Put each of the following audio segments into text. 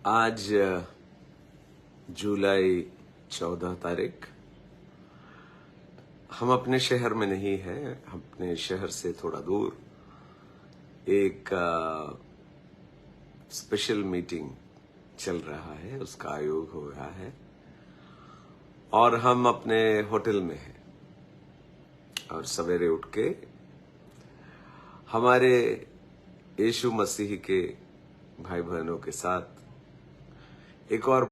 आज जुलाई 14 तारीख। हम अपने शहर में नहीं हैं, अपने शहर से थोड़ा दूर एक स्पेशल मीटिंग चल रहा है, उसका आयोग हो रहा है और हम अपने होटल में हैं। और सवेरे उठ के हमारे यीशु मसीह के भाई बहनों के साथ एक और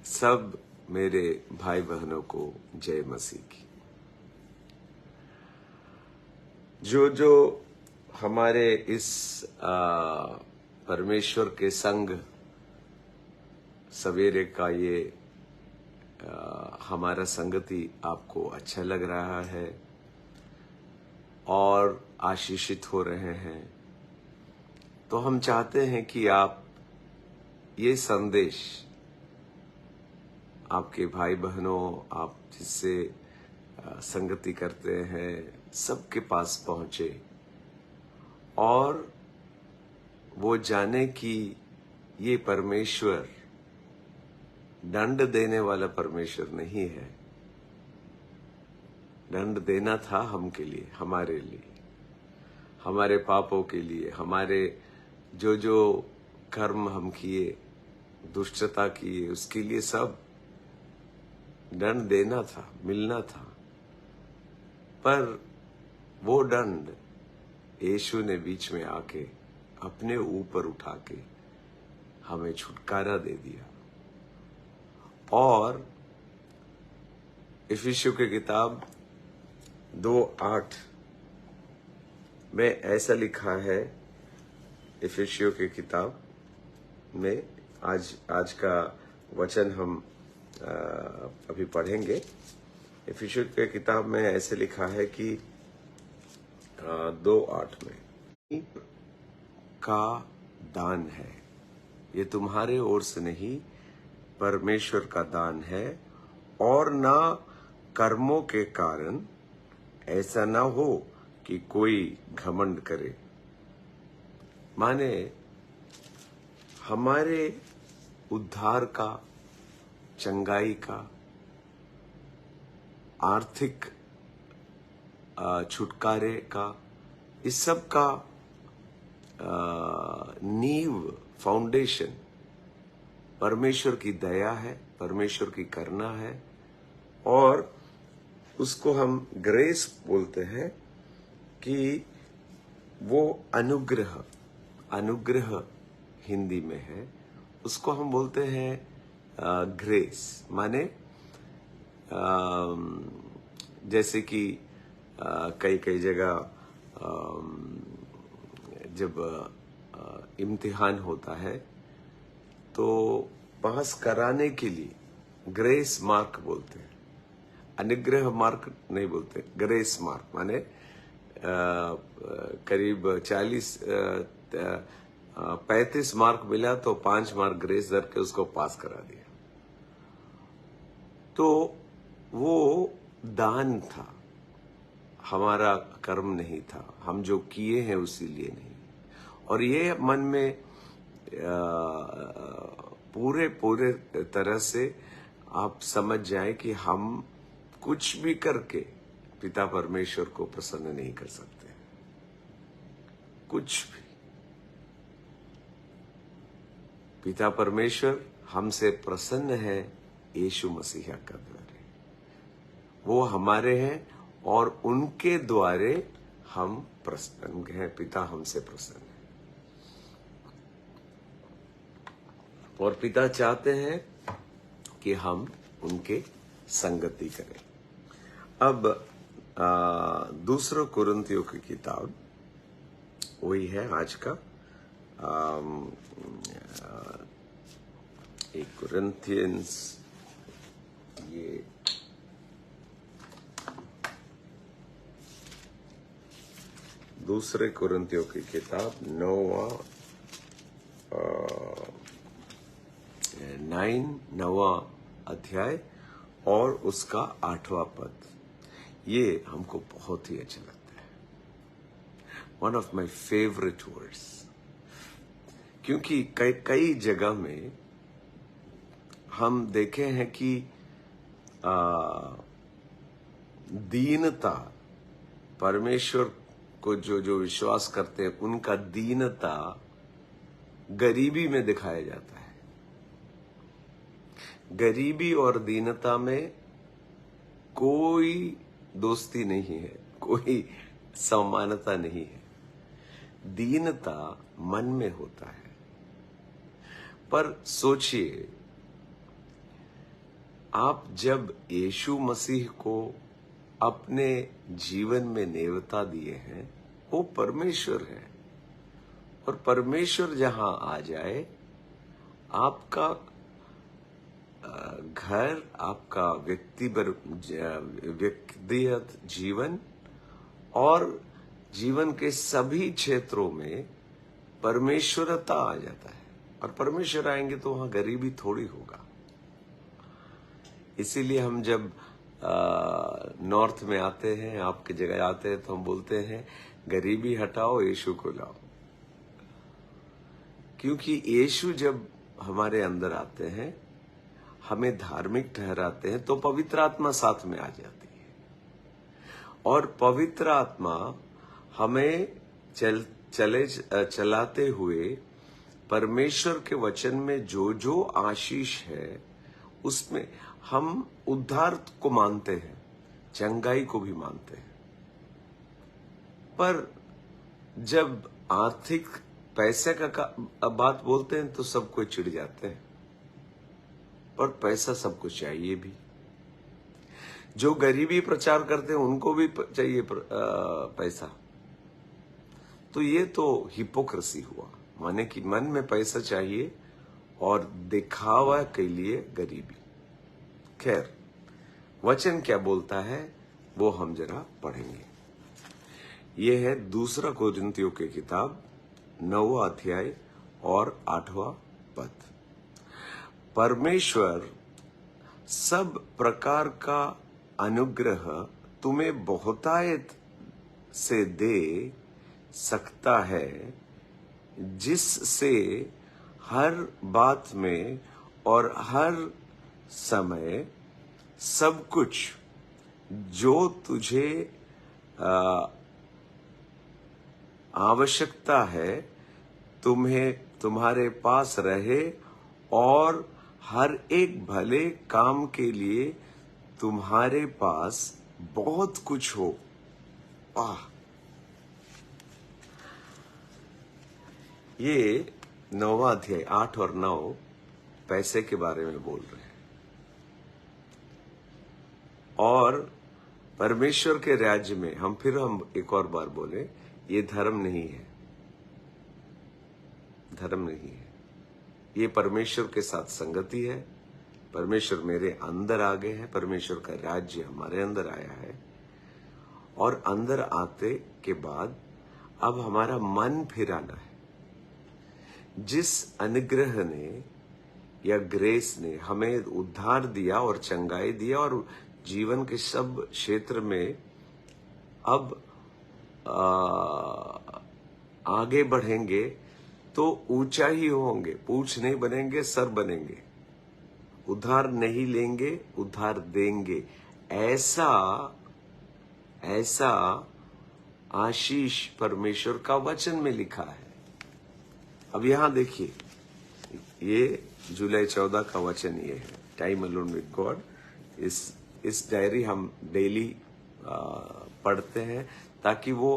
सब मेरे भाई बहनों को जय मसीह की। जो हमारे इस परमेश्वर के संग सवेरे का ये हमारा संगति आपको अच्छा लग रहा है और आशीषित हो रहे हैं, तो हम चाहते हैं कि आप ये संदेश आपके भाई बहनों, आप जिससे संगति करते हैं, सबके पास पहुंचे और वो जाने कि ये परमेश्वर दंड देने वाला परमेश्वर नहीं है। दंड देना था हम के लिए, हमारे लिए, हमारे पापों के लिए, हमारे जो कर्म हम किए, दुष्टता किए, उसके लिए सब दंड देना था, मिलना था। पर वो दंड यीशु ने बीच में आके अपने ऊपर उठा के हमें छुटकारा दे दिया। और इफिसियों की किताब 2:8 में ऐसा लिखा है, इफिसियों की किताब में आज का वचन हम अभी पढ़ेंगे। इफिसियों की किताब में ऐसे लिखा है कि 2:8 में का दान है, ये तुम्हारे ओर से नहीं, परमेश्वर का दान है, और ना कर्मों के कारण, ऐसा ना हो कि कोई घमंड करे। माने हमारे उद्धार का, चंगाई का, आर्थिक छुटकारे का, इस सब का नींव, फाउंडेशन परमेश्वर की दया है, परमेश्वर की करुणा है, और उसको हम ग्रेस बोलते हैं कि वो अनुग्रह, अनुग्रह हिंदी में है, उसको हम बोलते हैं ग्रेस। माने जैसे कि कई जगह जब इम्तिहान होता है तो पास कराने के लिए ग्रेस मार्क बोलते हैं, अनुग्रह मार्क नहीं बोलते, ग्रेस मार्क। माने करीब 35 मार्क मिला तो 5 मार्क ग्रेस दर के उसको पास करा दिया। तो वो दान था, हमारा कर्म नहीं था, हम जो किए हैं उसी लिए नहीं। और ये मन में पूरे तरह से आप समझ जाए कि हम कुछ भी करके पिता परमेश्वर को प्रसन्न नहीं कर सकते, कुछ भी। पिता परमेश्वर हमसे प्रसन्न है यीशु मसीह का द्वारे, वो हमारे हैं और उनके द्वारे हम प्रसन्न हैं। पिता हमसे प्रसन्न है और पिता चाहते हैं कि हम उनके संगति करें। अब दूसरा कुरिन्थियों की किताब वही है आज का, एक कुरिन्थियंस, ये दूसरे कुरिन्थियों की किताब 9वां अध्याय और उसका 8वां पद, ये हमको बहुत ही अच्छा लगता है। One of my favourite words. क्योंकि कई कई जगह में हम देखे हैं कि दीनता, परमेश्वर को जो जो विश्वास करते हैं उनका दीनता गरीबी में दिखाया जाता है। गरीबी और दीनता में कोई दोस्ती नहीं है, कोई समानता नहीं है। दीनता मन में होता है। पर सोचिए, आप जब यीशु मसीह को अपने जीवन में नेवता दिए हैं, वो परमेश्वर है, और परमेश्वर जहां आ जाए, आपका घर, आपका व्यक्तिगत जीवन और जीवन के सभी क्षेत्रों में परमेश्वरता आ जाता है। और परमेश्वर आएंगे तो वहां गरीबी थोड़ी होगा। इसीलिए हम जब नॉर्थ में आते हैं, आपकी जगह आते हैं, तो हम बोलते हैं गरीबी हटाओ, यीशु को लाओ। क्योंकि यीशु जब हमारे अंदर आते हैं, हमें धार्मिक ठहराते हैं, तो पवित्र आत्मा साथ में आ जाती है। और पवित्र आत्मा हमें चलाते हुए परमेश्वर के वचन में जो जो आशीष है, उसमें हम उद्धार को मानते हैं, चंगाई को भी मानते हैं। पर जब आर्थिक पैसे का बात बोलते हैं तो सब कोई चिढ़ जाते हैं। पर पैसा सबको चाहिए भी। जो गरीबी प्रचार करते हैं उनको भी चाहिए पैसा। तो ये तो हिपोक्रेसी हुआ, माने कि मन में पैसा चाहिए और दिखावा के लिए गरीबी। खैर, वचन क्या बोलता है वो हम जरा पढ़ेंगे। ये है 2 कोरिन्थियों की किताब 9वां अध्याय और 8वां पद। परमेश्वर सब प्रकार का अनुग्रह तुम्हें बहुतायत से दे सकता है, जिससे हर बात में और हर समय सब कुछ जो तुझे आवश्यकता है तुम्हारे पास रहे, और हर एक भले काम के लिए तुम्हारे पास बहुत कुछ हो। वाह! ये 9वां अध्याय 8 और 9 पैसे के बारे में बोल रहे हैं। और परमेश्वर के राज्य में हम एक और बार बोले, ये धर्म नहीं है, धर्म नहीं है। ये परमेश्वर के साथ संगति है। परमेश्वर मेरे अंदर आ गए हैं, परमेश्वर का राज्य हमारे अंदर आया है। और अंदर आते के बाद अब हमारा मन फिराना है। जिस अनुग्रह ने या ग्रेस ने हमें उद्धार दिया और चंगाई दिया और जीवन के सब क्षेत्र में अब आगे बढ़ेंगे तो ऊंचा ही होंगे, पूंछ नहीं बनेंगे, सर बनेंगे। उधार नहीं लेंगे, उधार देंगे। ऐसा आशीष परमेश्वर का वचन में लिखा है। अब यहां देखिए, ये जुलाई 14 का वचन ये है, टाइम अलोन विद गॉड। इस डायरी हम डेली पढ़ते हैं ताकि वो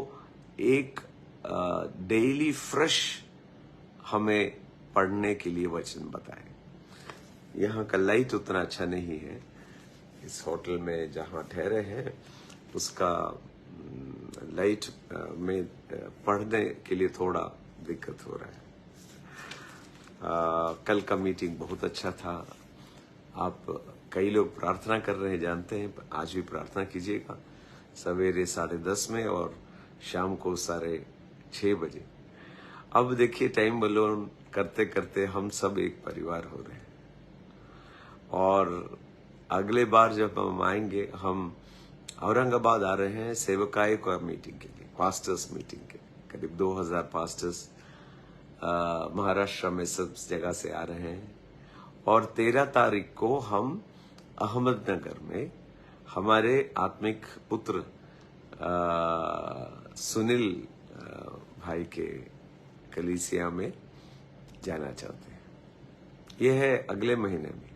एक डेली फ्रेश हमें पढ़ने के लिए वचन बताए। यहाँ का लाइट उतना अच्छा नहीं है। इस होटल में जहाँ ठहरे हैं उसका लाइट में पढ़ने के लिए थोड़ा दिक्कत हो रहा है। कल का मीटिंग बहुत अच्छा था। आप कई लोग प्रार्थना कर रहे हैं, जानते हैं। आज भी प्रार्थना कीजिएगा, सवेरे 10:30 में और शाम को 6:30 बजे। अब देखिए, टाइम बलोन करते करते हम सब एक परिवार हो रहे हैं। और अगले बार जब हम आएंगे, हम औरंगाबाद आ रहे हैं सेवकाई का मीटिंग के लिए, पास्टर्स मीटिंग के। करीब 2000 पास्टर्स महाराष्ट्र में सब जगह से आ रहे हैं। और 13 तारीख को हम अहमदनगर में हमारे आत्मिक पुत्र सुनील भाई के कलीसिया में जाना चाहते हैं। यह है अगले महीने में।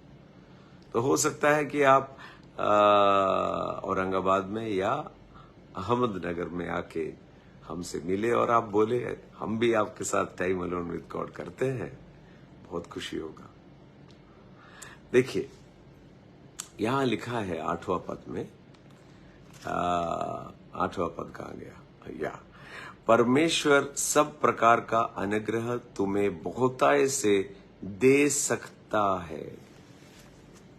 तो हो सकता है कि आप औरंगाबाद में या अहमदनगर में आके हमसे मिले और आप बोले हम भी आपके साथ टाइम अलोन विद गॉड करते हैं, बहुत खुशी होगा। देखिए यहां लिखा है 8वां पद में, 8वां पद कहां गया, या परमेश्वर सब प्रकार का अनुग्रह तुम्हें बहुतायत से दे सकता है।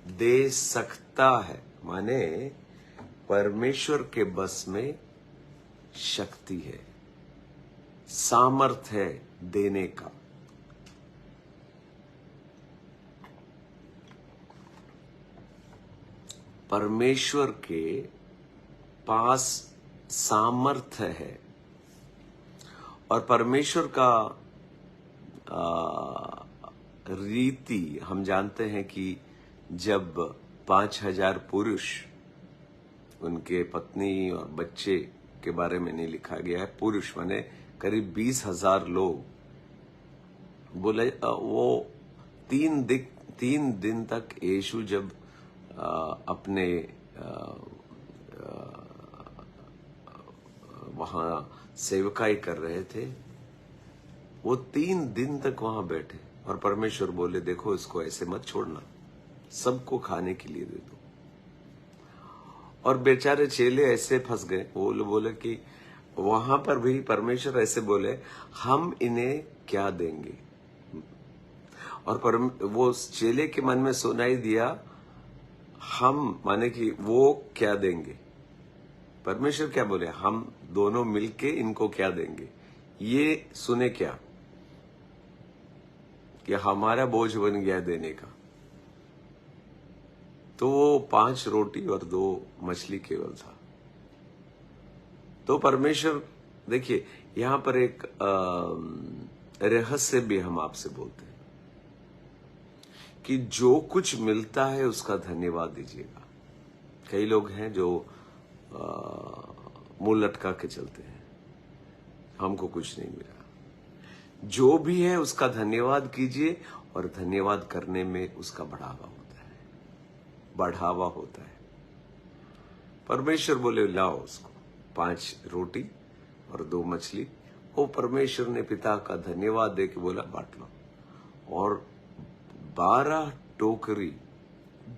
दे सकता है माने परमेश्वर के बस में शक्ति है, सामर्थ है देने का। परमेश्वर के पास सामर्थ्य है। और परमेश्वर का रीति हम जानते हैं कि जब 5000 पुरुष, उनके पत्नी और बच्चे के बारे में नहीं लिखा गया है, पुरुष माने करीब 20,000 लोग, बोले वो 3 दिन तक यीशु जब अपने वहां सेवकाई कर रहे थे, वो 3 दिन तक वहां बैठे और परमेश्वर बोले देखो इसको ऐसे मत छोड़ना, सबको खाने के लिए दे दो। और बेचारे चेले ऐसे फंस गए, वो बोले कि वहां पर भी परमेश्वर ऐसे बोले हम इन्हें क्या देंगे। और वो चेले के मन में सुनाई दिया हम माने कि वो क्या देंगे। परमेश्वर क्या बोले, हम दोनों मिलके इनको क्या देंगे। ये सुने क्या कि हमारा बोझ बन गया देने का। तो वो 5 रोटी और 2 मछली केवल था। तो परमेश्वर, देखिए यहां पर एक रहस्य भी हम आपसे बोलते हैं कि जो कुछ मिलता है उसका धन्यवाद दीजिएगा। कई लोग हैं जो मुंह लटका के चलते हैं, हमको कुछ नहीं मिला। जो भी है उसका धन्यवाद कीजिए और धन्यवाद करने में उसका बढ़ावा होता है, बढ़ावा होता है। परमेश्वर बोले लाओ उसको 5 रोटी और 2 मछली। वो परमेश्वर ने पिता का धन्यवाद दे के बोला बांट लो, और 12 टोकरी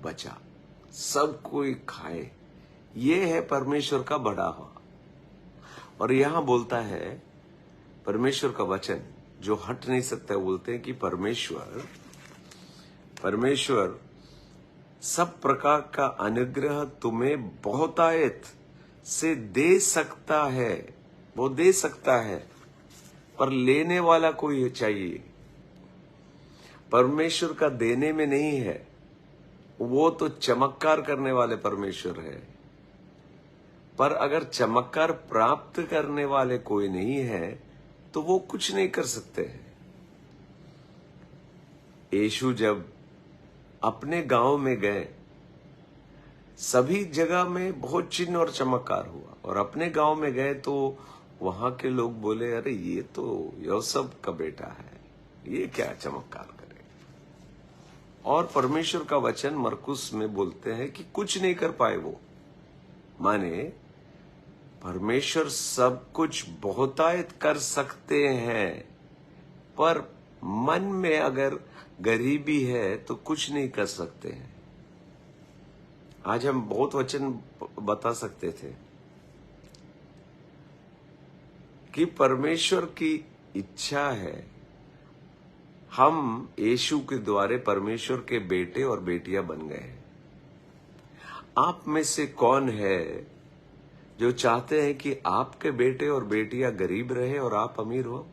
बचा, सब कोई खाए। ये है परमेश्वर का बढ़ावा। और यहां बोलता है परमेश्वर का वचन जो हट नहीं सकता, बोलते हैं कि परमेश्वर सब प्रकार का अनुग्रह तुम्हें बहुतायत से दे सकता है। वो दे सकता है, पर लेने वाला कोई चाहिए। परमेश्वर का देने में नहीं है, वो तो चमत्कार करने वाले परमेश्वर है। पर अगर चमत्कार प्राप्त करने वाले कोई नहीं है तो वो कुछ नहीं कर सकते हैं। यीशु जब अपने गांव में गए, सभी जगह में बहुत चिन्ह और चमत्कार हुआ, और अपने गांव में गए तो वहां के लोग बोले अरे ये तो यूसुफ का बेटा है, ये क्या चमत्कार करे। और परमेश्वर का वचन मरकुस में बोलते हैं कि कुछ नहीं कर पाए वो। माने परमेश्वर सब कुछ बहुतायत कर सकते हैं, पर मन में अगर गरीबी है तो कुछ नहीं कर सकते हैं। आज हम बहुत वचन बता सकते थे कि परमेश्वर की इच्छा है हम यीशु के द्वारे परमेश्वर के बेटे और बेटियां बन गए। आप में से कौन है जो चाहते हैं कि आपके बेटे और बेटियां गरीब रहे और आप अमीर हो?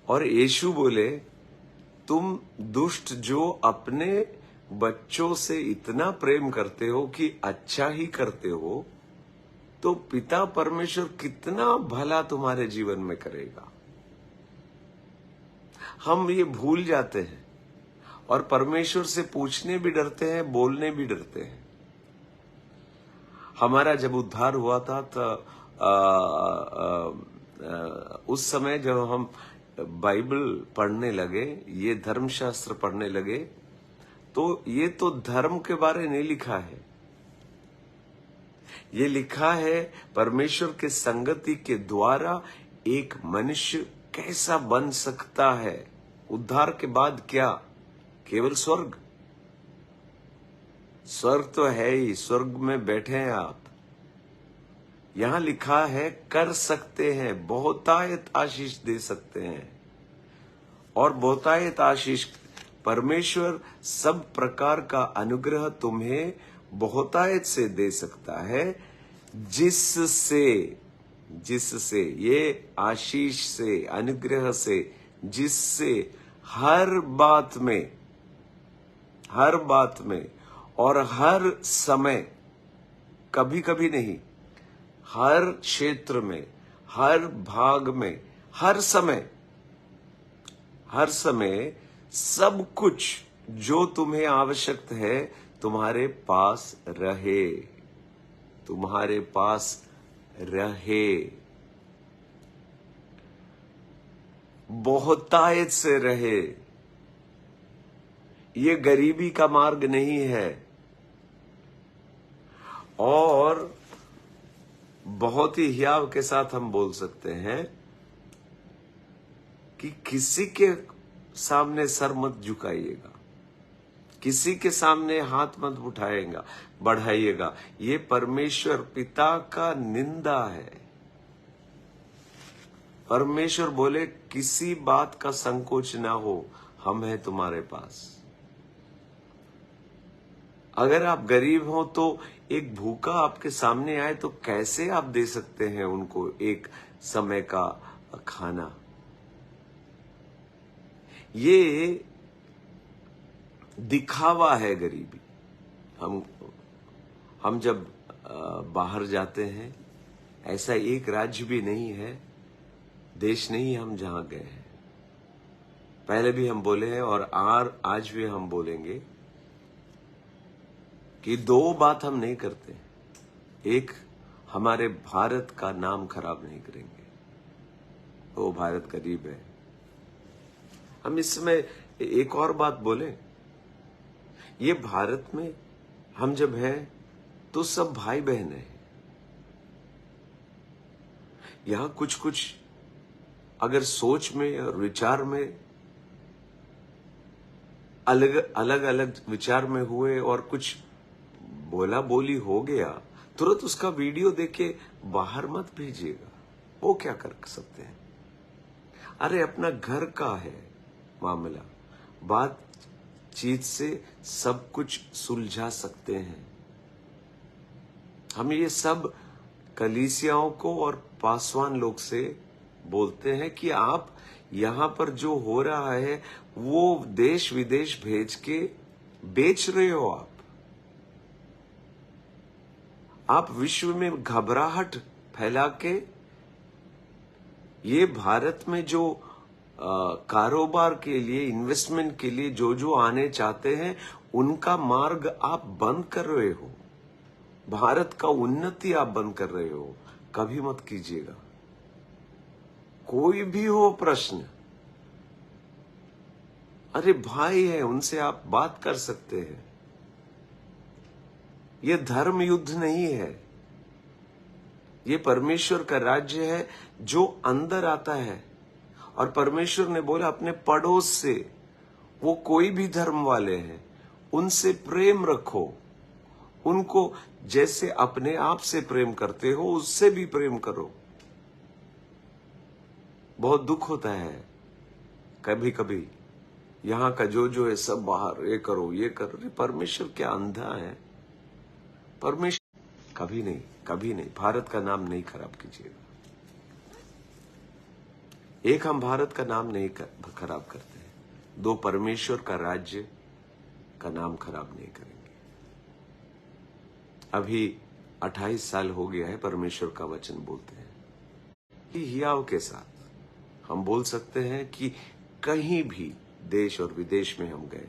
और यीशु बोले तुम दुष्ट जो अपने बच्चों से इतना प्रेम करते हो कि अच्छा ही करते हो, तो पिता परमेश्वर कितना भला तुम्हारे जीवन में करेगा। हम ये भूल जाते हैं और परमेश्वर से पूछने भी डरते हैं, बोलने भी डरते हैं। हमारा जब उद्धार हुआ था तो उस समय जब हम बाइबल पढ़ने लगे, ये धर्मशास्त्र पढ़ने लगे, तो ये तो धर्म के बारे नहीं लिखा है, ये लिखा है परमेश्वर के संगति के द्वारा एक मनुष्य कैसा बन सकता है। उद्धार के बाद क्या? केवल स्वर्ग। स्वर्ग तो है ही, स्वर्ग में बैठे हैं आप। यहां लिखा है कर सकते हैं, बहुतायत आशीष दे सकते हैं। और बहुतायत आशीष, परमेश्वर सब प्रकार का अनुग्रह तुम्हें बहुतायत से दे सकता है, जिससे ये आशीष से, अनुग्रह से, जिससे हर बात में और हर समय, कभी कभी नहीं, हर क्षेत्र में, हर भाग में, हर समय सब कुछ जो तुम्हें आवश्यक है तुम्हारे पास रहे, तुम्हारे पास रहे, बहुतायत से रहे। ये गरीबी का मार्ग नहीं है। और बहुत ही हियाव के साथ हम बोल सकते हैं कि किसी के सामने सर मत झुकाइएगा, किसी के सामने हाथ मत बढ़ाइएगा। ये परमेश्वर पिता का निंदा है। परमेश्वर बोले किसी बात का संकोच ना हो, हम हैं तुम्हारे पास। अगर आप गरीब हो तो एक भूखा आपके सामने आए तो कैसे आप दे सकते हैं उनको एक समय का खाना? ये दिखावा है गरीबी। हम जब बाहर जाते हैं, ऐसा एक राज्य भी नहीं है, देश नहीं हम जहां गए हैं, पहले भी हम बोले हैं और आज भी हम बोलेंगे कि दो बात हम नहीं करते। एक, हमारे भारत का नाम खराब नहीं करेंगे, वो भारत गरीब है। हम इसमें एक और बात बोले, ये भारत में हम जब हैं तो सब भाई बहन हैं। यहां कुछ अगर सोच में और विचार में अलग विचार में हुए और कुछ बोला बोली हो गया, तुरंत उसका वीडियो देख के बाहर मत भेजिएगा। वो क्या कर सकते हैं? अरे अपना घर का है मामला, बातचीत से सब कुछ सुलझा सकते हैं। हम ये सब कलीसियाओं को और पासवान लोग से बोलते हैं कि आप यहां पर जो हो रहा है वो देश विदेश भेज के बेच रहे हो। आप विश्व में घबराहट फैला के ये भारत में जो कारोबार के लिए, इन्वेस्टमेंट के लिए जो आने चाहते हैं उनका मार्ग आप बंद कर रहे हो। भारत का उन्नति आप बंद कर रहे हो। कभी मत कीजिएगा। कोई भी हो प्रश्न, अरे भाई है, उनसे आप बात कर सकते हैं। ये धर्म युद्ध नहीं है, ये परमेश्वर का राज्य है जो अंदर आता है। और परमेश्वर ने बोला अपने पड़ोस से, वो कोई भी धर्म वाले हैं, उनसे प्रेम रखो। उनको जैसे अपने आप से प्रेम करते हो उससे भी प्रेम करो। बहुत दुख होता है कभी कभी, यहां का जो है सब बाहर, ये करो ये करो। परमेश्वर क्या अंधा है? परमेश्वर कभी नहीं भारत का नाम नहीं खराब कीजिएगा। एक, हम भारत का नाम नहीं खराब करते हैं। दो, परमेश्वर का राज्य का नाम खराब नहीं करेंगे। अभी 28 साल हो गया है परमेश्वर का वचन बोलते हैं। हियाव के साथ हम बोल सकते हैं कि कहीं भी देश और विदेश में हम गए,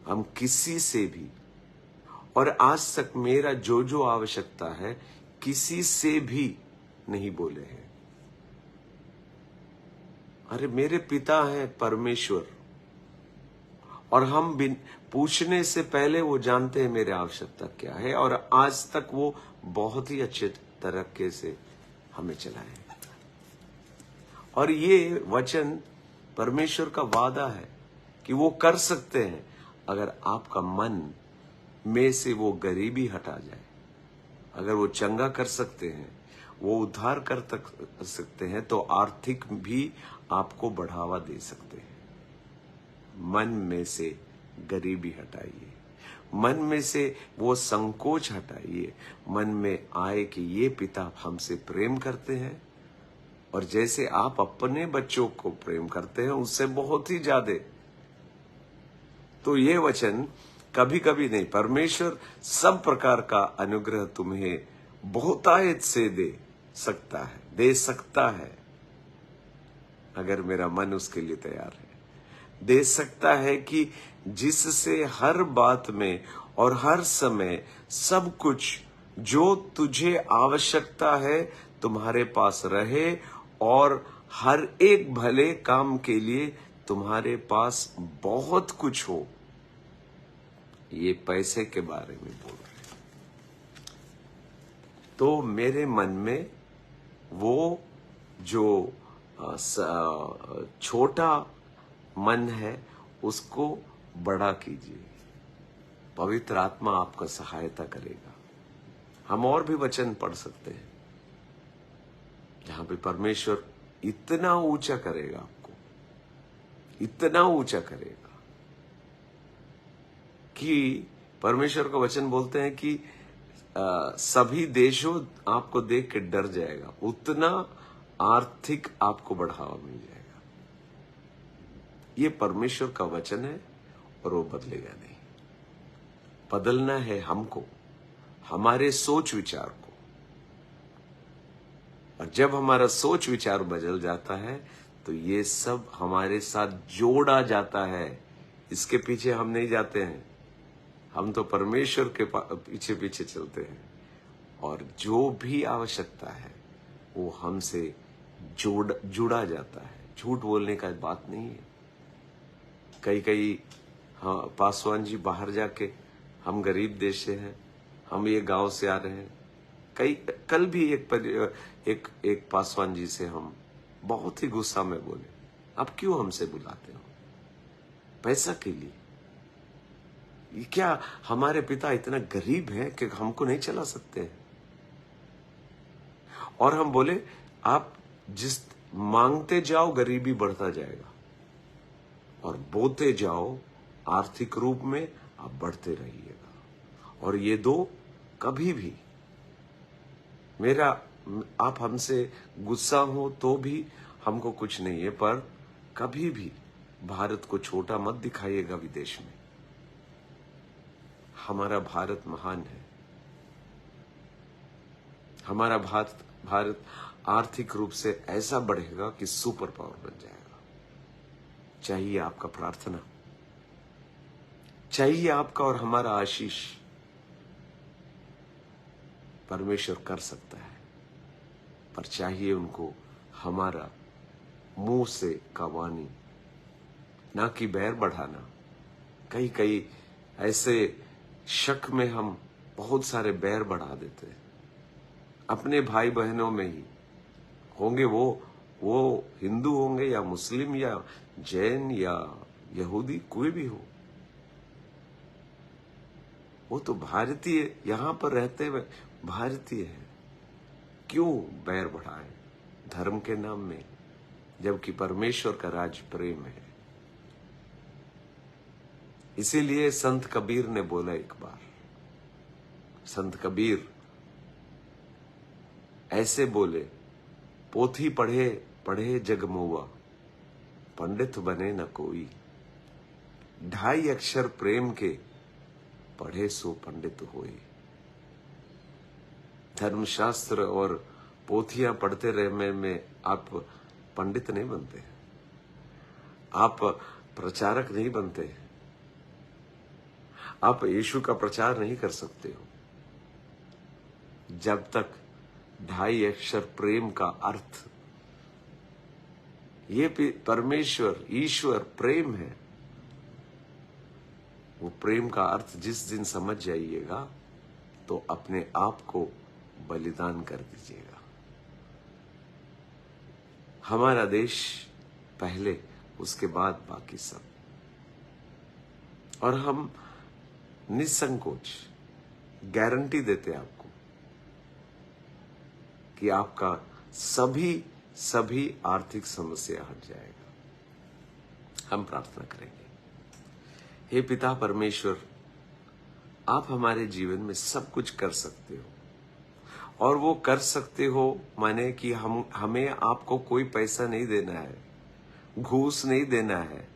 हम किसी से भी, और आज तक मेरा जो जो आवश्यकता है किसी से भी नहीं बोले हैं। अरे मेरे पिता हैं परमेश्वर, और हम बिन पूछने से पहले वो जानते हैं मेरी आवश्यकता क्या है, और आज तक वो बहुत ही अच्छे तरीके से हमें चलाए। और ये वचन परमेश्वर का वादा है कि वो कर सकते हैं अगर आपका मन में से वो गरीबी हटा जाए। अगर वो चंगा कर सकते हैं, वो उद्धार कर सकते हैं, तो आर्थिक भी आपको बढ़ावा दे सकते हैं। मन में से गरीबी हटाइए, मन में से वो संकोच हटाइए, मन में आए कि ये पिता हमसे प्रेम करते हैं, और जैसे आप अपने बच्चों को प्रेम करते हैं उससे बहुत ही ज्यादा। तो ये वचन कभी कभी नहीं, परमेश्वर सब प्रकार का अनुग्रह तुम्हें बहुतायत से दे सकता है अगर मेरा मन उसके लिए तैयार है। दे सकता है कि जिससे हर बात में और हर समय सब कुछ जो तुझे आवश्यकता है तुम्हारे पास रहे, और हर एक भले काम के लिए तुम्हारे पास बहुत कुछ हो। ये पैसे के बारे में बोल रहे हैं। तो मेरे मन में वो जो छोटा मन है उसको बड़ा कीजिए। पवित्र आत्मा आपका सहायता करेगा। हम और भी वचन पढ़ सकते हैं जहां पे परमेश्वर इतना ऊंचा करेगा, आपको इतना ऊंचा करेगा कि परमेश्वर का वचन बोलते हैं कि सभी देशों आपको देख के डर जाएगा, उतना आर्थिक आपको बढ़ावा मिल जाएगा। ये परमेश्वर का वचन है और वो बदलेगा नहीं। बदलना है हमको, हमारे सोच विचार को, और जब हमारा सोच विचार बदल जाता है तो ये सब हमारे साथ जोड़ा जाता है। इसके पीछे हम नहीं जाते हैं, हम तो परमेश्वर के पीछे पीछे चलते हैं, और जो भी आवश्यकता है वो हमसे जुड़ा जाता है। झूठ बोलने का बात नहीं है। कई हाँ, पासवान जी बाहर जाके, हम गरीब देश से हैं, हम ये गांव से आ रहे हैं। कल भी एक पासवान जी से हम बहुत ही गुस्सा में बोले, आप क्यों हमसे बुलाते हो पैसा के लिए? ये क्या हमारे पिता इतना गरीब है कि हमको नहीं चला सकते हैं? और हम बोले आप जिस मांगते जाओ गरीबी बढ़ता जाएगा, और बोते जाओ आर्थिक रूप में आप बढ़ते रहिएगा। और ये दो कभी भी आप हमसे गुस्सा हो तो भी हमको कुछ नहीं है, पर कभी भी भारत को छोटा मत दिखाइएगा विदेश में। हमारा भारत महान है। हमारा भारत आर्थिक रूप से ऐसा बढ़ेगा कि सुपर पावर बन जाएगा। चाहिए आपका प्रार्थना, चाहिए आपका और हमारा आशीष। परमेश्वर कर सकता है, पर चाहिए उनको हमारा मुंह से का वाणी, ना कि बैर बढ़ाना। कई ऐसे शक में हम बहुत सारे बैर बढ़ा देते हैं अपने भाई बहनों में ही। होंगे वो हिंदू होंगे या मुस्लिम या जैन या यहूदी, कोई भी हो, वो तो भारतीय, यहां पर रहते हुए भारतीय है। क्यों बैर बढ़ाए धर्म के नाम में, जबकि परमेश्वर का राज प्रेम है। इसीलिए संत कबीर ने बोला एक बार, संत कबीर ऐसे बोले, पोथी पढ़े पढ़े जग मुआ, पंडित बने न कोई। 2.5 अक्षर प्रेम के, पढ़े सो पंडित होए। धर्मशास्त्र और पोथियां पढ़ते रहने में आप पंडित नहीं बनते, आप प्रचारक नहीं बनते, आप यीशु का प्रचार नहीं कर सकते हो जब तक 2.5 अक्षर प्रेम का अर्थ, ये परमेश्वर ईश्वर प्रेम है, वो प्रेम का अर्थ जिस दिन समझ जाइएगा तो अपने आप को बलिदान कर दीजिएगा। हमारा देश पहले, उसके बाद बाकी सब। और हम निसंकोच गारंटी देते आपको कि आपका सभी आर्थिक समस्या हट जाएगा। हम प्रार्थना करेंगे। हे पिता परमेश्वर, आप हमारे जीवन में सब कुछ कर सकते हो, और वो कर सकते हो माने कि हमें आपको कोई पैसा नहीं देना है, घूस नहीं देना है,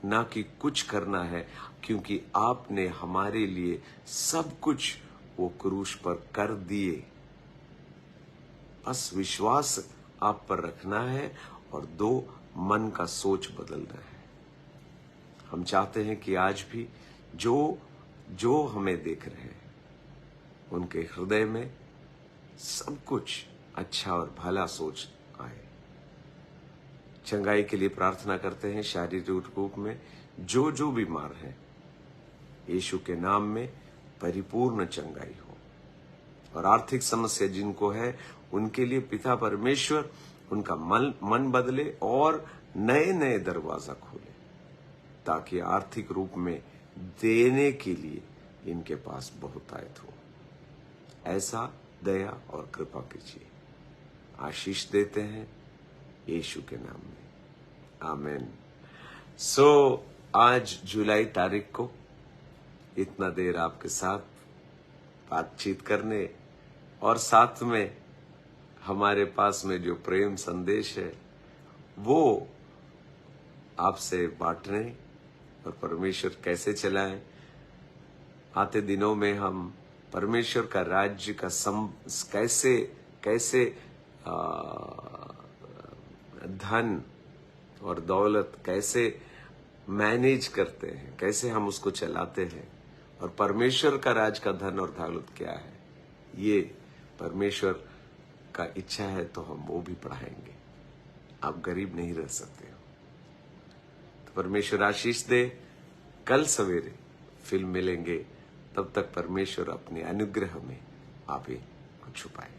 ना कि कुछ करना है, क्योंकि आपने हमारे लिए सब कुछ वो क्रूस पर कर दिए। बस विश्वास आप पर रखना है और 2 मन का सोच बदलना है। हम चाहते हैं कि आज भी जो हमें देख रहे हैं उनके हृदय में सब कुछ अच्छा और भला सोच आए। चंगाई के लिए प्रार्थना करते हैं। शारीरिक रूप में जो बीमार है, यीशु के नाम में परिपूर्ण चंगाई हो। और आर्थिक समस्या जिनको है उनके लिए पिता परमेश्वर उनका मन बदले और नए दरवाजा खोले, ताकि आर्थिक रूप में देने के लिए इनके पास बहुतायत हो। ऐसा दया और कृपा कीजिए। आशीष देते हैं यीशु के नाम में, आमीन। आज जुलाई तारीख को इतना देर आपके साथ बातचीत करने और साथ में हमारे पास में जो प्रेम संदेश है वो आपसे बांटने और परमेश्वर कैसे चलाए। आते दिनों में हम परमेश्वर का राज्य का कैसे धन और दौलत कैसे मैनेज करते हैं, कैसे हम उसको चलाते हैं, और परमेश्वर का राज का धन और दौलत क्या है, ये परमेश्वर का इच्छा है तो हम वो भी पढ़ाएंगे। आप गरीब नहीं रह सकते हो। तो परमेश्वर आशीष दे। कल सवेरे फिर मिलेंगे। तब तक परमेश्वर अपने अनुग्रह में आप ही को छुपाए।